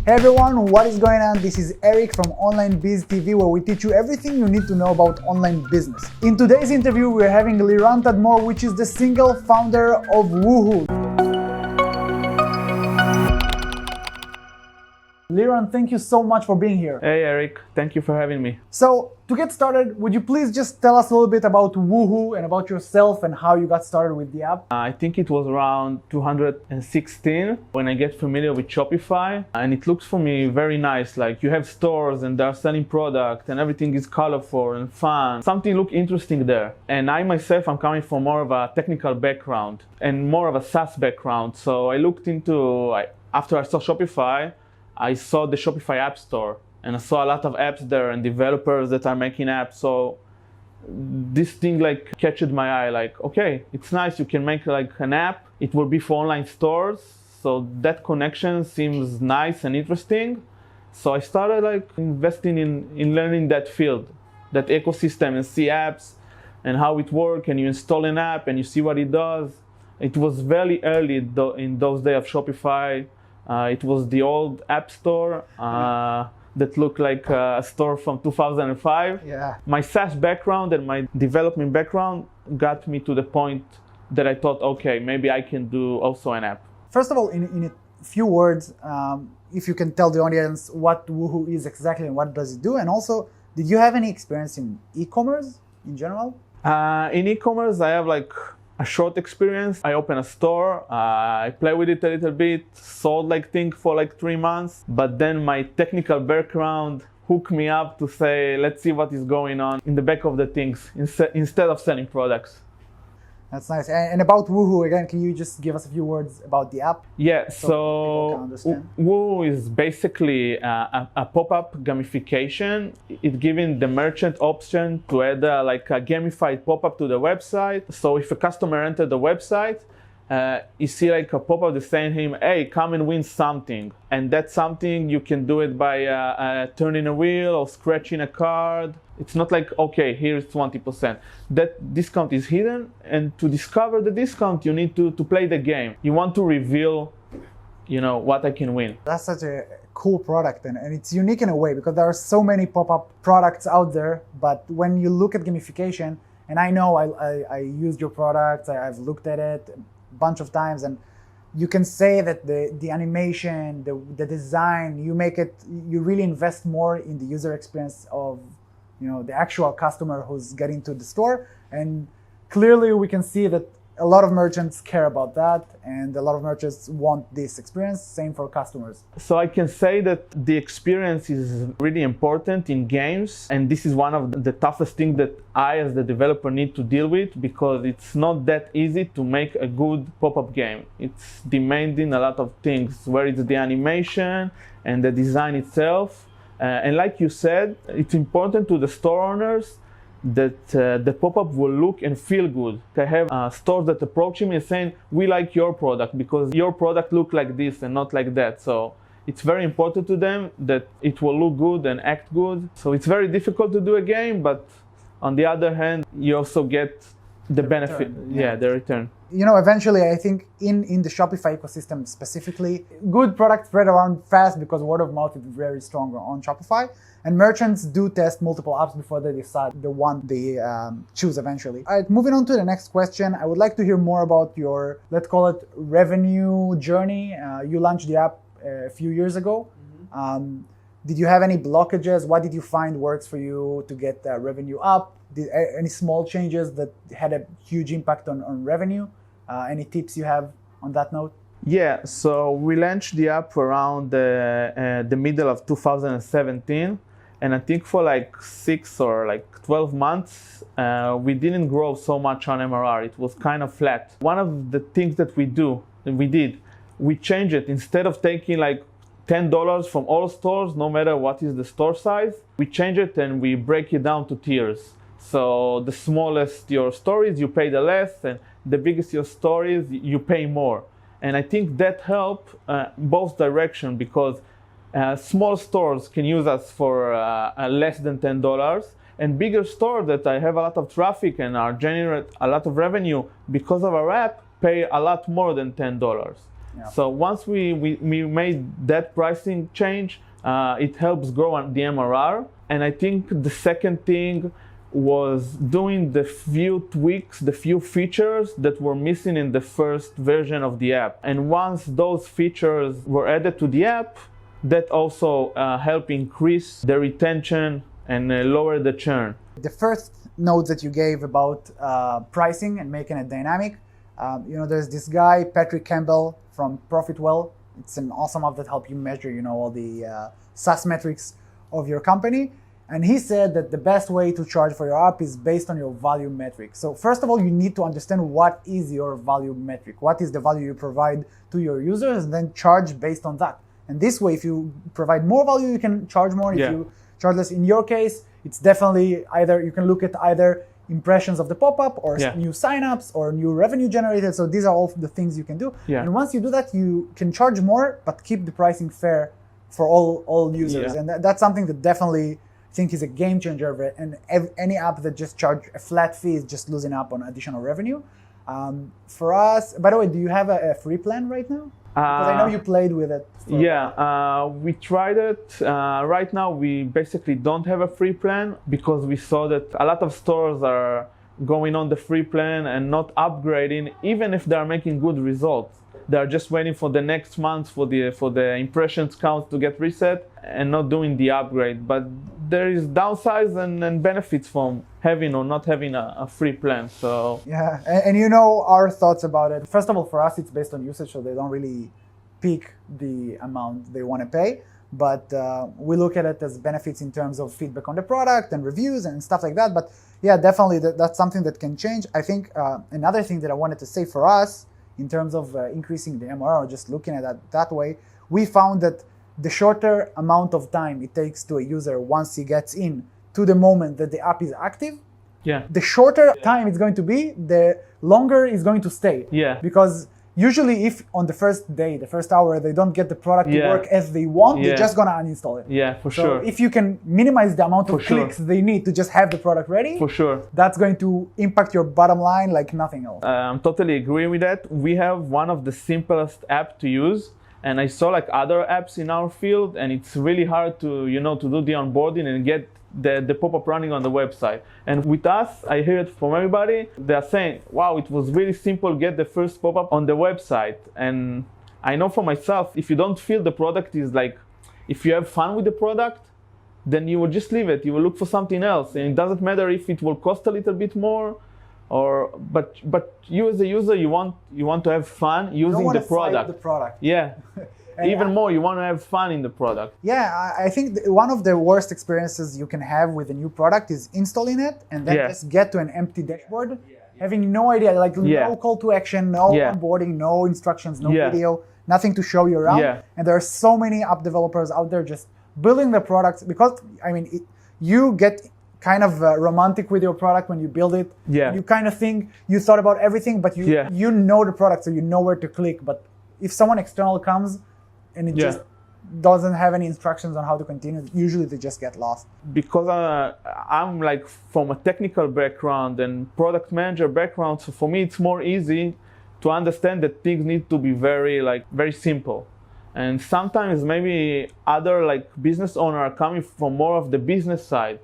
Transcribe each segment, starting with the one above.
Hey everyone, what is going on? This is Eric from OnlineBiz TV, where we teach you everything you need to know about online business. In today's interview, we're having Liran, which is the single founder of Woohoo. Liran, thank you so much for being here. Hey Eric, thank you for having me. So, to get started, would you please just tell us a little bit about Woohoo and about yourself and how you got started with the app? I think it was around 2016 when I get familiar with Shopify, and it looks for me very nice. Like you have stores and they're selling product and everything is colorful and fun. Something looked interesting there. And I myself, I'm coming from more of a technical background and more of a SaaS background. So I looked into, after I saw Shopify, I saw the Shopify App Store and I saw a lot of apps there and developers that are making apps. So this thing like catched my eye, like, okay, it's nice. You can make like an app. It will be for online stores. So that connection seems nice and interesting. So I started like investing in learning that field, that ecosystem, and see apps and how it works. And you install an app and you see what it does. It was very early in those days of Shopify. It was the old app store that looked like a store from 2005. Yeah. My SaaS background and my development background got me to the point that I thought, okay, maybe I can do also an app. First of all, in a few words, if you can tell the audience what Woohoo is exactly and what does it do, and also, did you have any experience in e-commerce in general? In e-commerce, I have like a short experience. I opened a store, I play with it a little bit, sold like things for like 3 months, but then my technical background hooked me up to say, let's see what is going on in the back of the things instead of selling products. That's nice. And about Woohoo, again, can you just give us a few words about the app? Yeah, so people can understand? Woohoo is basically a pop-up gamification. It's giving the merchant option to add like a gamified pop-up to the website. So if a customer enters the website, you see like a pop-up that's saying him, hey, come and win something. And that's something you can do it by turning a wheel or scratching a card. It's not like, okay, here's 20%. That discount is hidden, and to discover the discount, you need to play the game. You want to reveal, what I can win. That's such a cool product, and it's unique in a way because there are so many pop-up products out there, but when you look at gamification, and I know I used your product, I've looked at it a bunch of times, and you can say that the animation, the design, you really invest more in the user experience of the actual customer who's getting to the store. And clearly we can see that a lot of merchants care about that, and a lot of merchants want this experience. Same for customers. So I can say that the experience is really important in games, and this is one of the toughest things that I as the developer need to deal with, because it's not that easy to make a good pop-up game. It's demanding a lot of things, where it's the animation and the design itself. And like you said, it's important to the store owners that the pop-up will look and feel good. I have stores that approach me and saying, we like your product because your product look like this and not like that. So it's very important to them that it will look good and act good. So it's very difficult to do a game, but on the other hand, you also get the benefit, the return. Eventually, I think in the Shopify ecosystem specifically, good products spread around fast because word of mouth is very strong on Shopify. And merchants do test multiple apps before they decide the one they choose eventually. All right, moving on to the next question. I would like to hear more about your, let's call it, revenue journey. You launched the app a few years ago. Mm-hmm. Did you have any blockages? What did you find works for you to get revenue up? Any small changes that had a huge impact on revenue? Any tips you have on that note? Yeah, so we launched the app around the middle of 2017. And I think for like 6 or like 12 months, we didn't grow so much on MRR. It was kind of flat. One of the things that we changed it. Instead of taking like $10 from all stores, no matter what is the store size, we change it and we break it down to tiers. So the smallest your store is, you pay the less, and the biggest your store is, you pay more. And I think that helped both directions, because small stores can use us for less than $10, and bigger stores that I have a lot of traffic and are generate a lot of revenue because of our app pay a lot more than $10. Yeah. So once we made that pricing change, it helps grow on the MRR. And I think the second thing was doing the few tweaks, the few features that were missing in the first version of the app. And once those features were added to the app, that also helped increase the retention and lower the churn. The first note that you gave about pricing and making it dynamic, there's this guy, Patrick Campbell from Profitwell. It's an awesome app that helps you measure, all the SaaS metrics of your company. And he said that the best way to charge for your app is based on your value metric. So first of all, you need to understand what is your value metric. What is the value you provide to your users, and then charge based on that. And this way, if you provide more value, you can charge more. If you charge less, in your case, it's definitely you can look at either impressions of the pop-up or new signups or new revenue generated. So these are all the things you can do. Yeah. And once you do that, you can charge more, but keep the pricing fair for all users. Yeah. And that's something that definitely I think is a game changer. And any app that just charge a flat fee is just losing out on additional revenue. For us, by the way, do you have a free plan right now? Because I know you played with it. We tried it. Right now, we basically don't have a free plan because we saw that a lot of stores are going on the free plan and not upgrading, even if they are making good results. They are just waiting for the next month for the impressions count to get reset and not doing the upgrade. But there is downsides and benefits from having or not having a free plan. So yeah, and our thoughts about it. First of all, for us, it's based on usage, so they don't really pick the amount they want to pay. But we look at it as benefits in terms of feedback on the product and reviews and stuff like that. But yeah, definitely that's something that can change. I think another thing that I wanted to say for us in terms of increasing the MRR, or just looking at that way, we found that the shorter amount of time it takes to a user once he gets in to the moment that the app is active, the shorter time it's going to be, the longer it's going to stay. Yeah. Because usually if on the first day, the first hour, they don't get the product to work as they want, they're just going to uninstall it. Yeah, for so sure. If you can minimize the amount of clicks they need to just have the product ready, for sure, that's going to impact your bottom line like nothing else. Totally agree with that. We have one of the simplest apps to use. And I saw like other apps in our field, and it's really hard to to do the onboarding and get the pop-up running on the website. And with us, I hear it from everybody. They are saying, wow, it was really simple, get the first pop-up on the website. And I know for myself, if you don't feel the product is like, if you have fun with the product, then you will just leave it. You will look for something else. And it doesn't matter if it will cost a little bit more, but you as a user, you want to have fun using the product. Yeah. Even more, you want to have fun in the product. Yeah, I think one of the worst experiences you can have with a new product is installing it and then just get to an empty dashboard, having no idea, like no call to action, no onboarding, no instructions, no video, nothing to show you around. And there are so many app developers out there just building the products because, you get kind of romantic with your product when you build it. Yeah. You kind of think you thought about everything, but you know the product, so you know where to click. But if someone external comes and it just doesn't have any instructions on how to continue, usually they just get lost. Because I'm like from a technical background and product manager background, so for me it's more easy to understand that things need to be very simple. And sometimes maybe other like business owner are coming from more of the business side.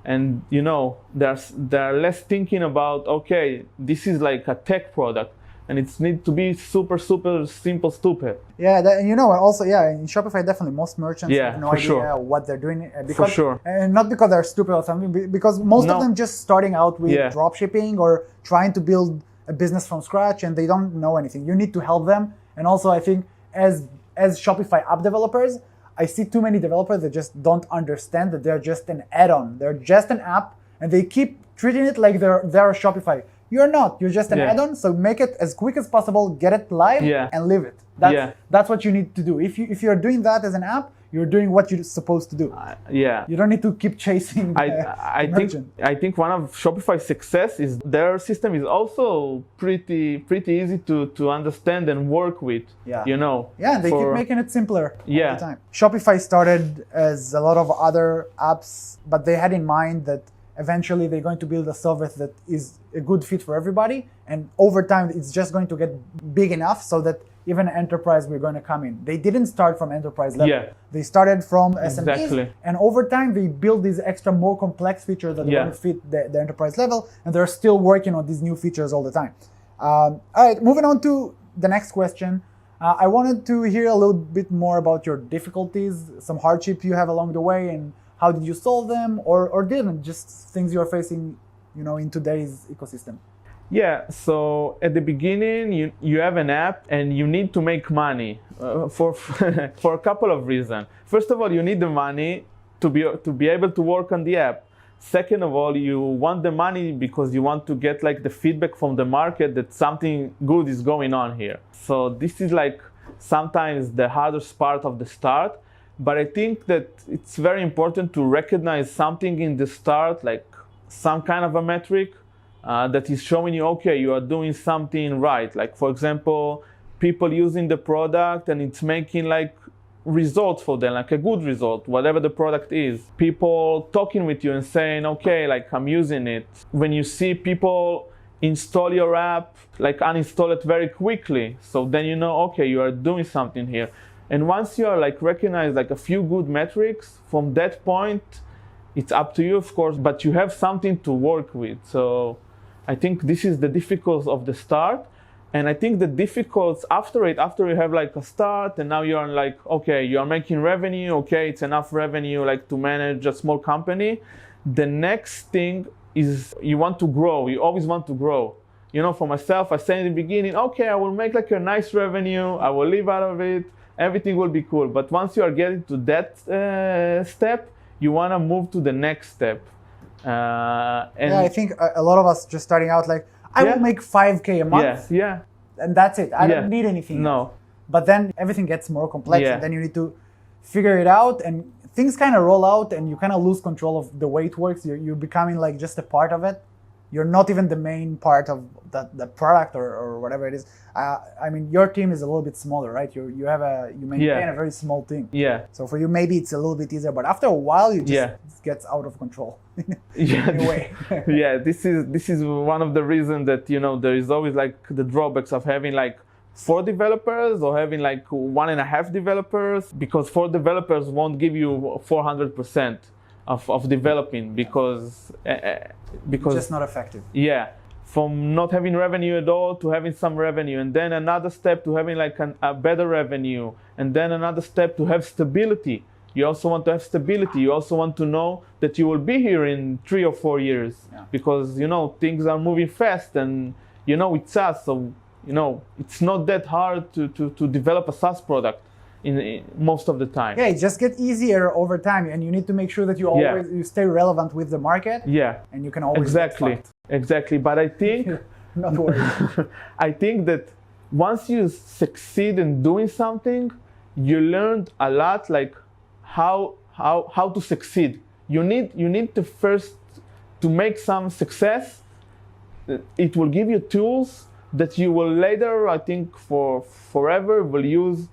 And they're less thinking about, okay, this is like a tech product and it needs to be super simple, stupid. Yeah, also in Shopify, definitely most merchants have no idea what they're doing. For sure. And not because they're stupid or something, because most of them just starting out with drop shipping or trying to build a business from scratch and they don't know anything. You need to help them. And also I think as Shopify app developers, I see too many developers that just don't understand that they're just an add-on. They're just an app, and they keep treating it like they're Shopify. You're not. You're just an add-on. So make it as quick as possible, get it live, and leave it. That's what you need to do. If you're doing that as an app, you're doing what you're supposed to do. You don't need to keep chasing the merchant. I think one of Shopify's success is their system is also pretty easy to understand and work with. Yeah, they keep making it simpler all the time. Shopify started as a lot of other apps, but they had in mind that eventually they're going to build a service that is a good fit for everybody. And over time, it's just going to get big enough so that even enterprise we're going to come in. They didn't start from enterprise level. Yeah. They started from SMBs, Exactly. and over time they build these extra more complex features that are going to fit the enterprise level, and they're still working on these new features all the time. All right, moving on to the next question. I wanted to hear a little bit more about your difficulties, some hardship you have along the way, and how did you solve them, or didn't, just things you're facing, in today's ecosystem. Yeah, so at the beginning, you have an app and you need to make money for for a couple of reasons. First of all, you need the money to be able to work on the app. Second of all, you want the money because you want to get like the feedback from the market that something good is going on here. So this is like sometimes the hardest part of the start. But I think that it's very important to recognize something in the start, like some kind of a metric that is showing you, okay, you are doing something right. Like, for example, people using the product and it's making like results for them, like a good result, whatever the product is. People talking with you and saying, okay, like I'm using it. When you see people install your app, like uninstall it very quickly. So then you know, okay, you are doing something here. And once you are like recognize like a few good metrics, from that point, it's up to you, of course, but you have something to work with. So I think this is the difficult of the start. And I think the difficult after you have like a start and now you're like, okay, you are making revenue, okay, it's enough revenue like to manage a small company. The next thing is you want to grow. You always want to grow. For myself, I said in the beginning, okay, I will make like a nice revenue. I will live out of it. Everything will be cool. But once you are getting to that step, you want to move to the next step. I think a lot of us just starting out like, I will make 5K a month. Yeah. And that's it. I don't need anything else. But then everything gets more complex and then you need to figure it out and things kind of roll out and you kind of lose control of the way it works. You're becoming like just a part of it. You're not even the main part of the product or whatever it is. I mean, your team is a little bit smaller, right? You maintain a very small team. Yeah. So for you, maybe it's a little bit easier, but after a while, it gets out of control. In a way. This is one of the reasons that there is always like the drawbacks of having like 4 developers or having like 1.5 developers, because 4 developers won't give you 400% of developing because it's just not effective. Yeah. From not having revenue at all to having some revenue, and then another step to having like a better revenue, and then another step to have stability. You also want to have stability. You also want to know that you will be here in 3 or 4 years because things are moving fast, and it's SaaS, so it's not that hard to develop a SaaS product in most of the time. Yeah, it just gets easier over time, and you need to make sure that you stay relevant with the market. Yeah, and you can always exactly. But I think not worried. I think that once you succeed in doing something, you learned a lot, like how to succeed. You need to first to make some success. It will give you tools that you will later, I think, for forever will use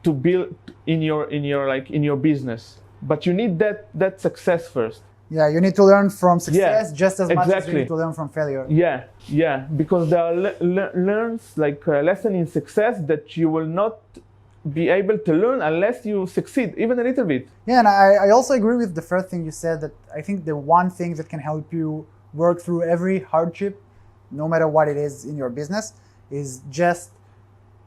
to build in your business. But you need that success first. Yeah, you need to learn from success just as much as you need to learn from failure. Yeah, because there are lesson in success that you will not be able to learn unless you succeed even a little bit. Yeah, and I also agree with the first thing you said, that I think the one thing that can help you work through every hardship, no matter what it is in your business, is just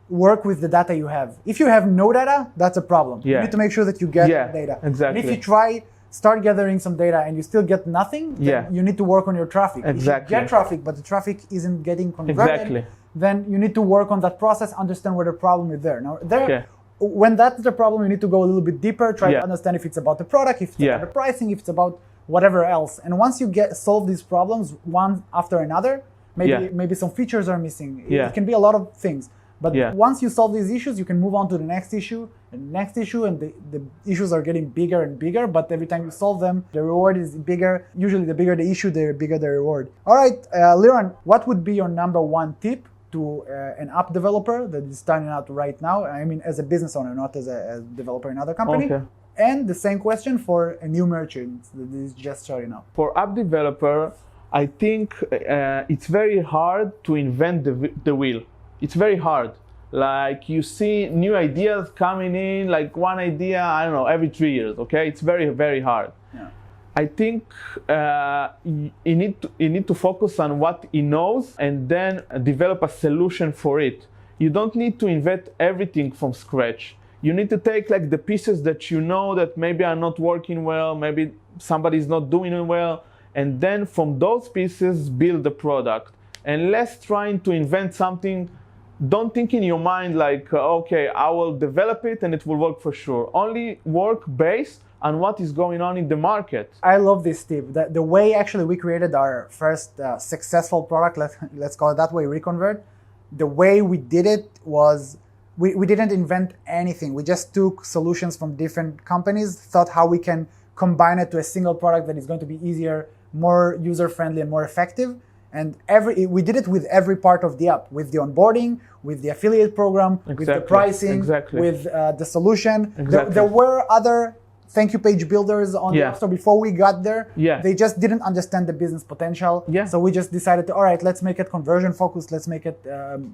work with the data you have. If you have no data, that's a problem. You need to make sure that you get data. Exactly. And if you start gathering some data and you still get nothing, then you need to work on your traffic. Exactly. If you get traffic, but the traffic isn't getting converted, then you need to work on that process, understand where the problem is there. Now, when that's the problem, you need to go a little bit deeper, try to understand if it's about the product, if it's about the pricing, if it's about whatever else. And once you solve these problems one after another, maybe some features are missing. It can be a lot of things. But once you solve these issues, you can move on to the next issue, and the issues are getting bigger and bigger, but every time you solve them, the reward is bigger. Usually the bigger the issue, the bigger the reward. All right, Liran, what would be your number one tip to an app developer that is starting out right now? I mean, as a business owner, not as a developer in another company. Okay. And the same question for a new merchant that is just starting out. For app developer, I think it's very hard to invent the wheel. It's very hard. Like you see new ideas coming in, like one idea, I don't know, every 3 years, okay? It's very, very hard. Yeah. I think you need to focus on what he knows and then develop a solution for it. You don't need to invent everything from scratch. You need to take like the pieces that you know that maybe are not working well, maybe somebody's not doing it well, and then from those pieces build the product. And less trying to invent something. Don't think in your mind like, okay, I will develop it and it will work for sure. Only work based on what is going on in the market. I love this tip. The way actually we created our first successful product, let's call it that way, Reconvert, the way we did it was we didn't invent anything. We just took solutions from different companies, thought how we can combine it to a single product that is going to be easier, more user-friendly and more effective. And we did it with every part of the app, with the onboarding, with the affiliate program, with the pricing, with the solution. There were other thank you page builders on the App Store before we got there. They just didn't understand the business potential. So we just decided to, all right, let's make it conversion focused. Let's make it,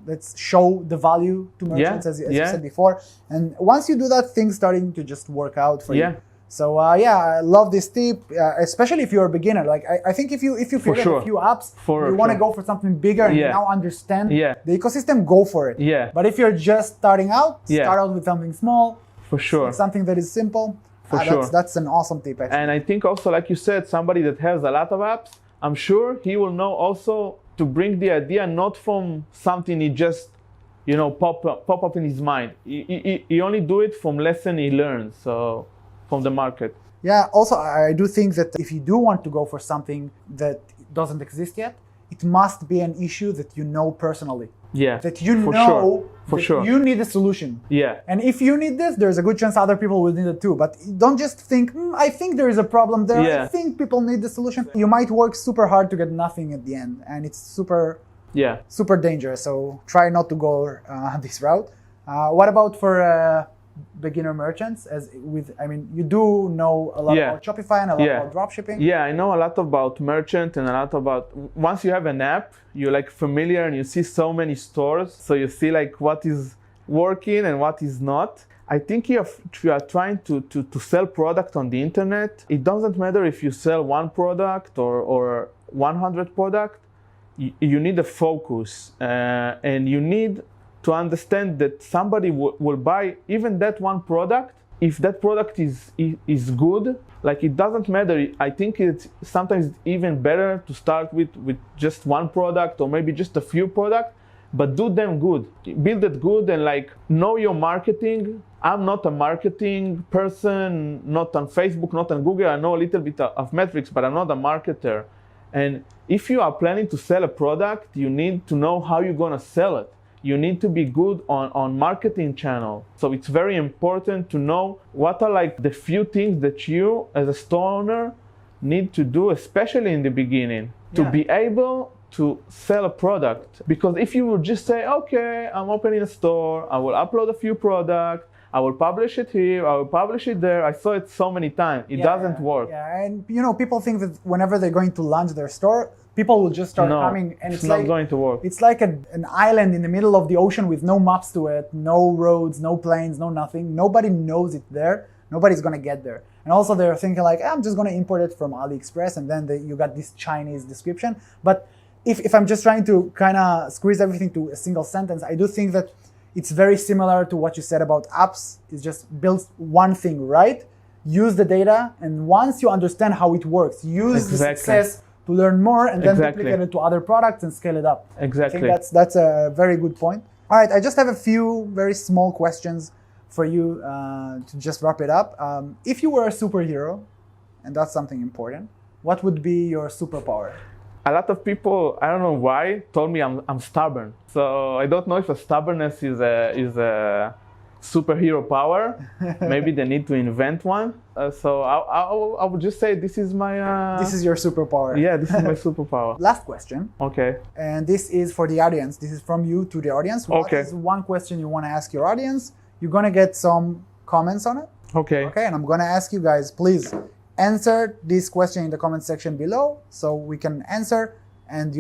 let's show the value to merchants, as you said before. And once you do that, things starting to just work out for you. So I love this tip, especially if you're a beginner. Like I think if you create a few apps, you want to go for something bigger and you now understand the ecosystem, go for it. But if you're just starting out, start out with something small. For sure. Something that is simple. For sure. That's an awesome tip, actually. And I think also, like you said, somebody that has a lot of apps, I'm sure he will know also to bring the idea not from something he just, pop up in his mind. He only do it from lesson he learns, so from the market. Yeah, also I do think that if you do want to go for something that doesn't exist yet, it must be an issue that you know personally. That you you need a solution. And if you need this, there's a good chance other people will need it too. But don't just think, I think there is a problem there. I think people need the solution. You might work super hard to get nothing at the end, and it's super dangerous. So try not to go this route. What about for beginner merchants? You do know a lot about Shopify and a lot about dropshipping. Yeah, I know a lot about merchant and a lot about, once you have an app, you're like familiar and you see so many stores, so you see like what is working and what is not. I think if you are trying to sell product on the internet, it doesn't matter if you sell one product or 100 product. You need a focus and you need to understand that somebody will buy even that one product if that product is good. Like it doesn't matter. I think it's sometimes even better to start with just one product or maybe just a few products, but do them good. Build it good and like know your marketing. I'm not a marketing person, not on Facebook, not on Google. I know a little bit of metrics, but I'm not a marketer. And if you are planning to sell a product, you need to know how you're gonna sell it. You need to be good on marketing channel. So it's very important to know what are like the few things that you as a store owner need to do, especially in the beginning, to be able to sell a product. Because if you would just say, okay, I'm opening a store, I will upload a few products, I will publish it here, I will publish it there. I saw it so many times. It doesn't work. And people think that whenever they're going to launch their store, people will just start coming, and it's not going to work. It's like an island in the middle of the ocean with no maps to it, no roads, no planes, no nothing. Nobody knows it there. Nobody's gonna get there. And also they're thinking like, I'm just gonna import it from AliExpress, and then you got this Chinese description. But if I'm just trying to kind of squeeze everything to a single sentence, I do think that it's very similar to what you said about apps. It's just build one thing right, use the data, and once you understand how it works, use the success to learn more, and then duplicate it to other products and scale it up. I think that's a very good point. All right, I just have a few very small questions for you to just wrap it up. If you were a superhero, and that's something important, what would be your superpower? A lot of people, I don't know why, told me I'm stubborn. So I don't know if a stubbornness is a superhero power. Maybe they need to invent one. So I would just say this is my... This is your superpower. Yeah, this is my superpower. Last question. Okay. And this is for the audience. This is from you to the audience. What is one question you want to ask your audience? You're going to get some comments on it. Okay. Okay, and I'm going to ask you guys, please answer this question in the comment section below so we can answer and,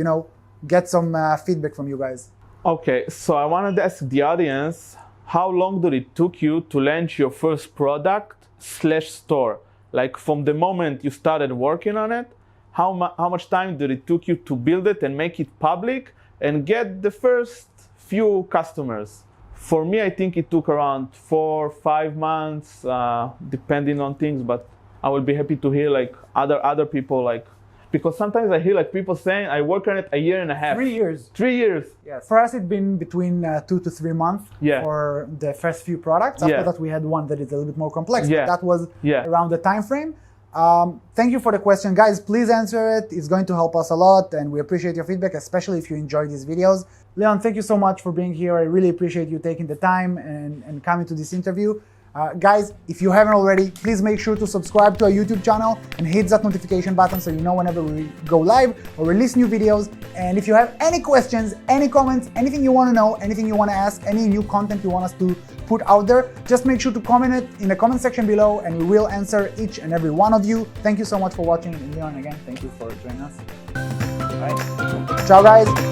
get some feedback from you guys. Okay, so I wanted to ask the audience, how long did it took you to launch your first product/store? Like from the moment you started working on it, how much time did it took you to build it and make it public and get the first few customers? For me, I think it took around 4 or 5 months, depending on things, but I would be happy to hear like other people, like, because sometimes I hear like people saying I work on it a year and a half. 3 years. 3 years. Yes. For us, it's been between 2 to 3 months for the first few products. After that, we had one that is a little bit more complex. But that was around the time frame. Thank you for the question, guys. Please answer it. It's going to help us a lot, and we appreciate your feedback, especially if you enjoy these videos. Liran, thank you so much for being here. I really appreciate you taking the time and coming to this interview. Guys, if you haven't already, please make sure to subscribe to our YouTube channel and hit that notification button so you know whenever we go live or release new videos. And if you have any questions, any comments, anything you want to know, anything you want to ask, any new content you want us to put out there, just make sure to comment it in the comment section below and we will answer each and every one of you. Thank you so much for watching. And Liran, again, thank you for joining us. All right. Ciao, guys.